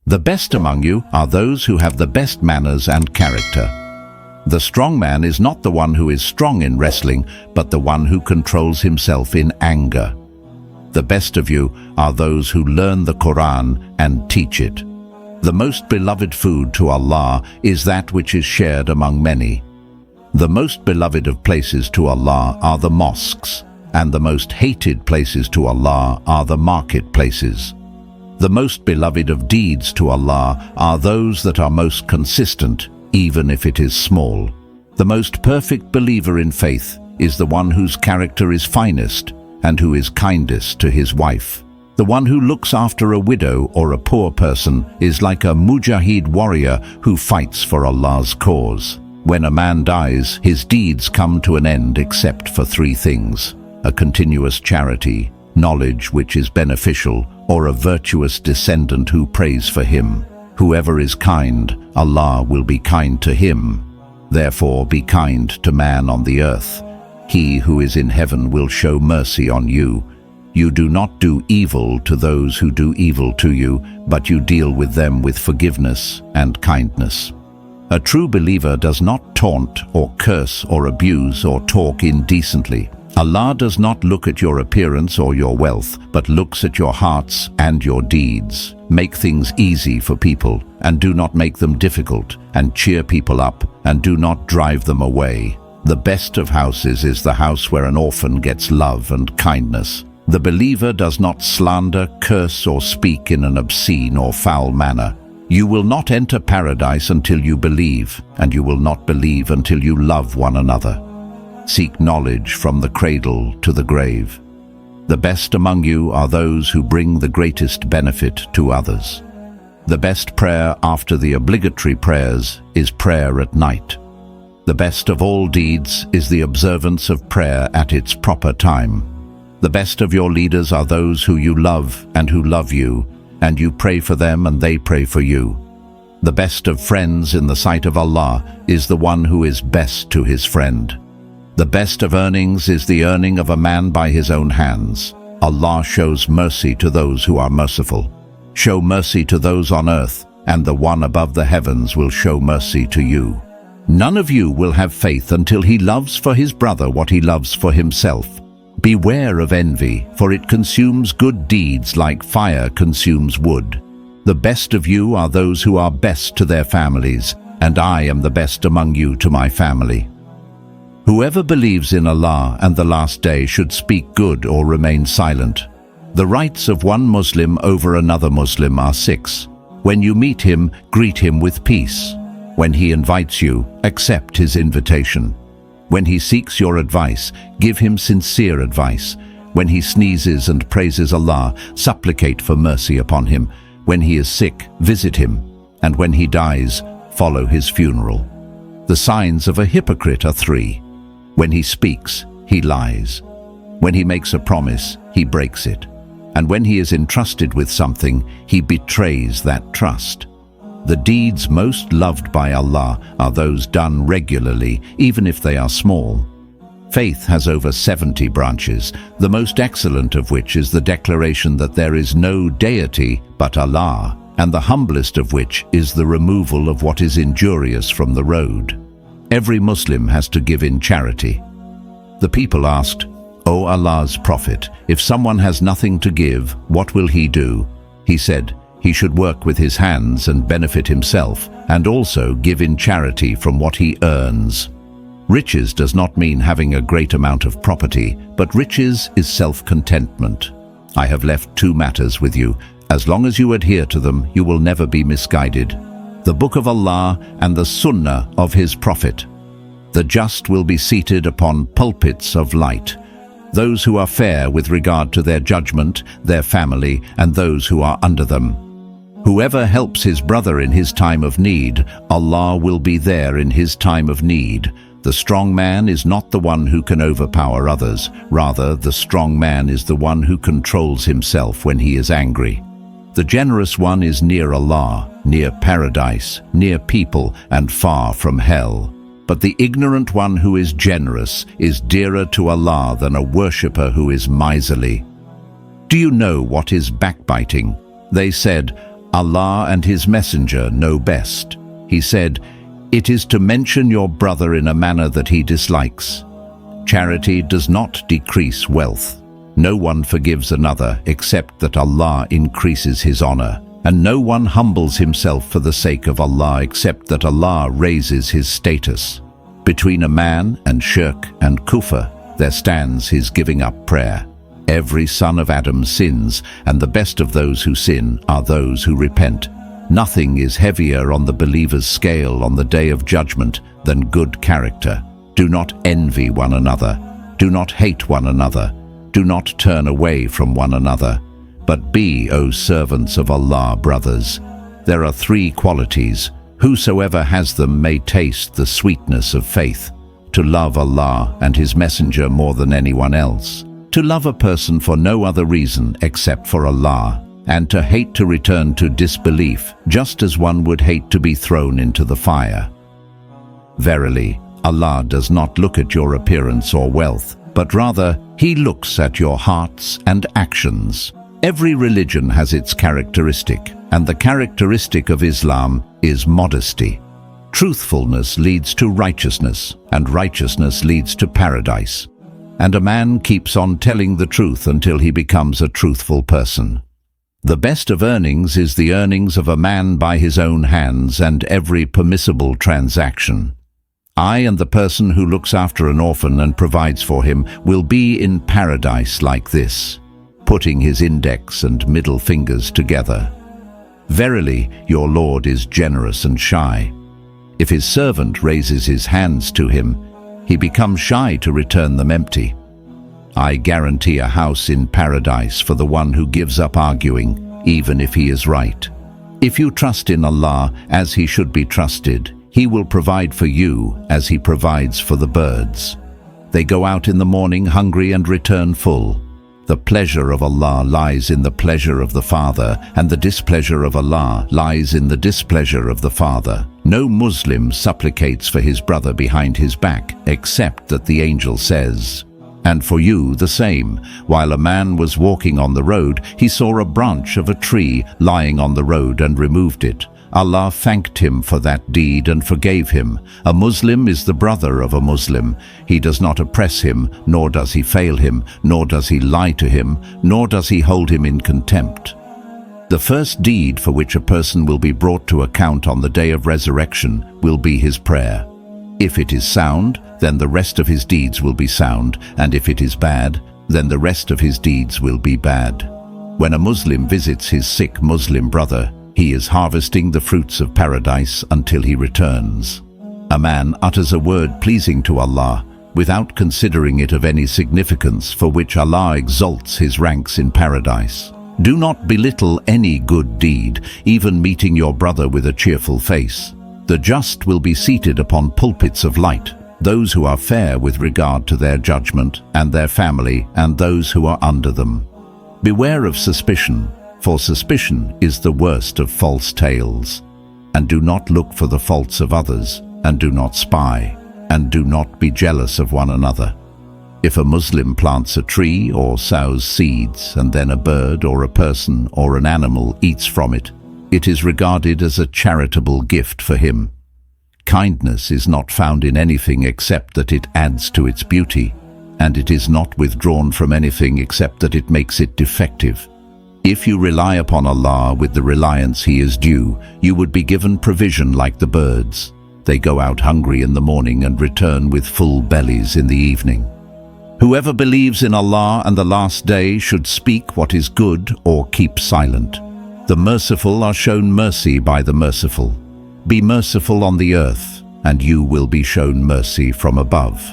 The best among you are those who have the best manners and character. The strong man is not the one who is strong in wrestling, but the one who controls himself in anger. The best of you are those who learn the Quran and teach it. The most beloved food to Allah is that which is shared among many. The most beloved of places to Allah are the mosques, and the most hated places to Allah are the marketplaces. The most beloved of deeds to Allah are those that are most consistent, even if it is small. The most perfect believer in faith is the one whose character is finest and who is kindest to his wife. The one who looks after a widow or a poor person is like a mujahid warrior who fights for Allah's cause. When a man dies, his deeds come to an end except for three things: a continuous charity, knowledge which is beneficial, or a virtuous descendant who prays for him. Whoever is kind, Allah will be kind to him. Therefore be kind to man on the earth. He who is in heaven will show mercy on you. You do not do evil to those who do evil to you, but you deal with them with forgiveness and kindness. A true believer does not taunt or curse or abuse or talk indecently. Allah does not look at your appearance or your wealth, but looks at your hearts and your deeds. Make things easy for people, and do not make them difficult, and cheer people up, and do not drive them away. The best of houses is the house where an orphan gets love and kindness. The believer does not slander, curse, or speak in an obscene or foul manner. You will not enter paradise until you believe, and you will not believe until you love one another. Seek knowledge from the cradle to the grave. The best among you are those who bring the greatest benefit to others. The best prayer after the obligatory prayers is prayer at night. The best of all deeds is the observance of prayer at its proper time. The best of your leaders are those who you love and who love you, and you pray for them and they pray for you. The best of friends in the sight of Allah is the one who is best to his friend. The best of earnings is the earning of a man by his own hands. Allah shows mercy to those who are merciful. Show mercy to those on earth, and the one above the heavens will show mercy to you. None of you will have faith until he loves for his brother what he loves for himself. Beware of envy, for it consumes good deeds like fire consumes wood. The best of you are those who are best to their families, and I am the best among you to my family. Whoever believes in Allah and the last day should speak good or remain silent. The rights of one Muslim over another Muslim are 6. When you meet him, greet him with peace. When he invites you, accept his invitation. When he seeks your advice, give him sincere advice. When he sneezes and praises Allah, supplicate for mercy upon him. When he is sick, visit him. And when he dies, follow his funeral. The signs of a hypocrite are 3. When he speaks, he lies. When he makes a promise, he breaks it. And when he is entrusted with something, he betrays that trust. The deeds most loved by Allah are those done regularly, even if they are small. Faith has over 70 branches, the most excellent of which is the declaration that there is no deity but Allah, and the humblest of which is the removal of what is injurious from the road. Every Muslim has to give in charity. The people asked, "O Allah's Prophet, if someone has nothing to give, what will he do?" He said, he should work with his hands and benefit himself, and also give in charity from what he earns. Riches does not mean having a great amount of property, but riches is self-contentment. I have left 2 matters with you. As long as you adhere to them, you will never be misguided: the Book of Allah and the Sunnah of His Prophet. The just will be seated upon pulpits of light. Those who are fair with regard to their judgment, their family, and those who are under them. Whoever helps his brother in his time of need, Allah will be there in his time of need. The strong man is not the one who can overpower others. Rather, the strong man is the one who controls himself when he is angry. The generous one is near Allah, near paradise, near people, and far from hell. But the ignorant one who is generous is dearer to Allah than a worshipper who is miserly. Do you know what is backbiting? They said, Allah and His Messenger know best. He said, "It is to mention your brother in a manner that he dislikes. Charity does not decrease wealth. No one forgives another except that Allah increases his honor, and no one humbles himself for the sake of Allah except that Allah raises his status. Between a man and shirk and kufr, there stands his giving up prayer. Every son of Adam sins, and the best of those who sin are those who repent. Nothing is heavier on the believer's scale on the day of judgment than good character. Do not envy one another. Do not hate one another. Do not turn away from one another. But be, O servants of Allah, brothers. There are 3 qualities. Whosoever has them may taste the sweetness of faith. To love Allah and His Messenger more than anyone else. To love a person for no other reason except for Allah. And to hate to return to disbelief, just as one would hate to be thrown into the fire. Verily, Allah does not look at your appearance or wealth, but rather He looks at your hearts and actions. Every religion has its characteristic, and the characteristic of Islam is modesty. Truthfulness leads to righteousness, and righteousness leads to paradise. And a man keeps on telling the truth until he becomes a truthful person. The best of earnings is the earnings of a man by his own hands and every permissible transaction. I and the person who looks after an orphan and provides for him will be in paradise like this, putting his index and middle fingers together. Verily, your Lord is generous and shy. If his servant raises his hands to him, he becomes shy to return them empty. I guarantee a house in paradise for the one who gives up arguing, even if he is right. If you trust in Allah as He should be trusted, He will provide for you as He provides for the birds. They go out in the morning hungry and return full. The pleasure of Allah lies in the pleasure of the Father, and the displeasure of Allah lies in the displeasure of the Father. No Muslim supplicates for his brother behind his back, except that the angel says, "And for you the same. While a man was walking on the road, he saw a branch of a tree lying on the road and removed it. Allah thanked him for that deed and forgave him. A Muslim is the brother of a Muslim. He does not oppress him, nor does he fail him, nor does he lie to him, nor does he hold him in contempt." The first deed for which a person will be brought to account on the day of resurrection will be his prayer. If it is sound, then the rest of his deeds will be sound, and if it is bad, then the rest of his deeds will be bad. When a Muslim visits his sick Muslim brother, he is harvesting the fruits of paradise until he returns. A man utters a word pleasing to Allah without considering it of any significance, for which Allah exalts his ranks in paradise. Do not belittle any good deed, even meeting your brother with a cheerful face. The just will be seated upon pulpits of light, those who are fair with regard to their judgment and their family, and those who are under them. Beware of suspicion, for suspicion is the worst of false tales. And do not look for the faults of others, and do not spy, and do not be jealous of one another. If a Muslim plants a tree or sows seeds, and then a bird or a person or an animal eats from it, it is regarded as a charitable gift for him. Kindness is not found in anything except that it adds to its beauty, and it is not withdrawn from anything except that it makes it defective. If you rely upon Allah with the reliance He is due, you would be given provision like the birds. They go out hungry in the morning and return with full bellies in the evening. Whoever believes in Allah and the last day should speak what is good or keep silent. The merciful are shown mercy by the merciful. Be merciful on the earth, and you will be shown mercy from above.